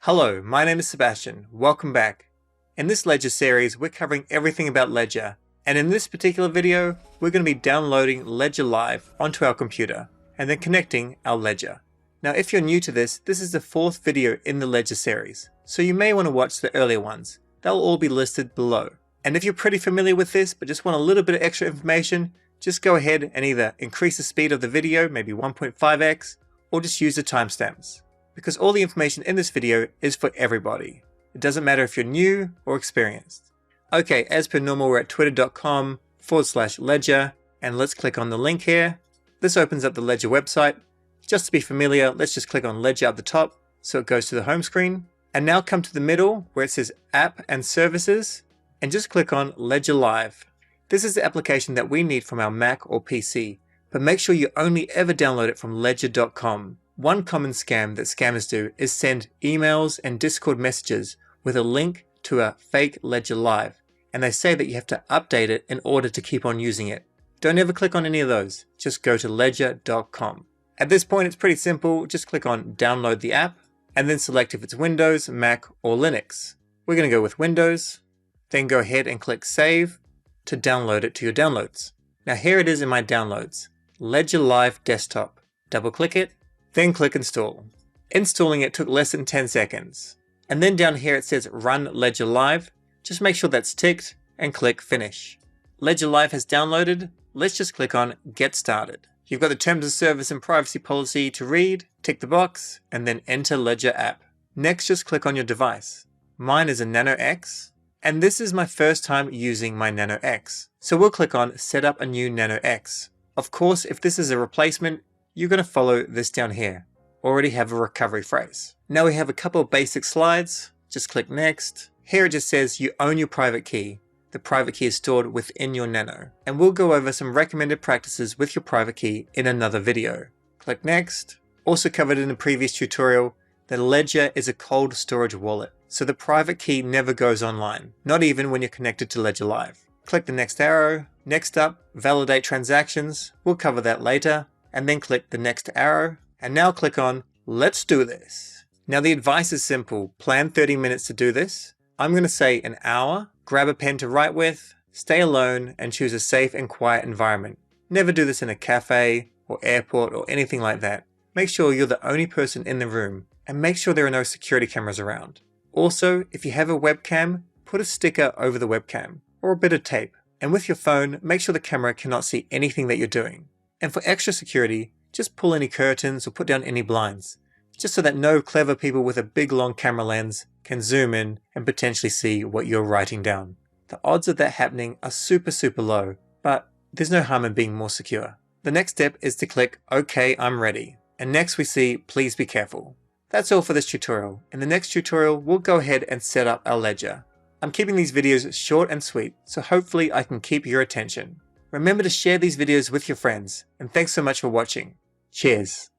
Hello, my name is Sebastian. Welcome back. In this Ledger series, we're covering everything about Ledger, and in this particular video, we're going to be downloading Ledger Live onto our computer, and then connecting our Ledger. Now if you're new to this is the fourth video in the Ledger series, so you may want to watch the earlier ones. They'll all be listed below. And if you're pretty familiar with this, but just want a little bit of extra information, just go ahead and either increase the speed of the video, maybe 1.5x, or just use the timestamps. Because all the information in this video is for everybody. It doesn't matter if you're new or experienced. Okay, as per normal, we're at twitter.com/ledger, and let's click on the link here. This opens up the Ledger website. Just to be familiar, let's just click on Ledger at the top, so it goes to the home screen. And now come to the middle where it says App and Services, and just click on Ledger Live. This is the application that we need from our Mac or PC, but make sure you only ever download it from ledger.com. One common scam that scammers do is send emails and Discord messages with a link to a fake Ledger Live, and they say that you have to update it in order to keep on using it. Don't ever click on any of those, just go to ledger.com. At this point it's pretty simple, just click on download the app, and then select if it's Windows, Mac or Linux. We're going to go with Windows, then go ahead and click save to download it to your downloads. Now here it is in my downloads, Ledger Live Desktop. Double click it, then click install. Installing it took less than 10 seconds. And then down here it says run Ledger Live. Just make sure that's ticked and click finish. Ledger Live has downloaded. Let's just click on get started. You've got the terms of service and privacy policy to read, tick the box, and then enter Ledger app. Next just click on your device. Mine is a Nano X, and this is my first time using my Nano X. So we'll click on set up a new Nano X. Of course, if this is a replacement, you're going to follow this down here. Already have a recovery phrase. Now we have a couple of basic slides. Just click next. Here it just says you own your private key. The private key is stored within your Nano. And we'll go over some recommended practices with your private key in another video. Click next. Also covered in the previous tutorial, that Ledger is a cold storage wallet. So the private key never goes online, not even when you're connected to Ledger Live. Click the next arrow. Next up, validate transactions. We'll cover that later. And then click the next arrow, and now click on let's do this. Now the advice is simple, plan 30 minutes to do this. I'm going to say an hour, grab a pen to write with, stay alone and choose a safe and quiet environment. Never do this in a cafe or airport or anything like that. Make sure you're the only person in the room and make sure there are no security cameras around. Also, if you have a webcam, put a sticker over the webcam or a bit of tape. And with your phone, make sure the camera cannot see anything that you're doing. And for extra security, just pull any curtains or put down any blinds, just so that no clever people with a big long camera lens can zoom in and potentially see what you're writing down. The odds of that happening are super low, but there's no harm in being more secure. The next step is to click OK, I'm ready. And next we see please be careful. That's all for this tutorial. In the next tutorial, we'll go ahead and set up our Ledger. I'm keeping these videos short and sweet, so hopefully I can keep your attention. Remember to share these videos with your friends, and thanks so much for watching. Cheers!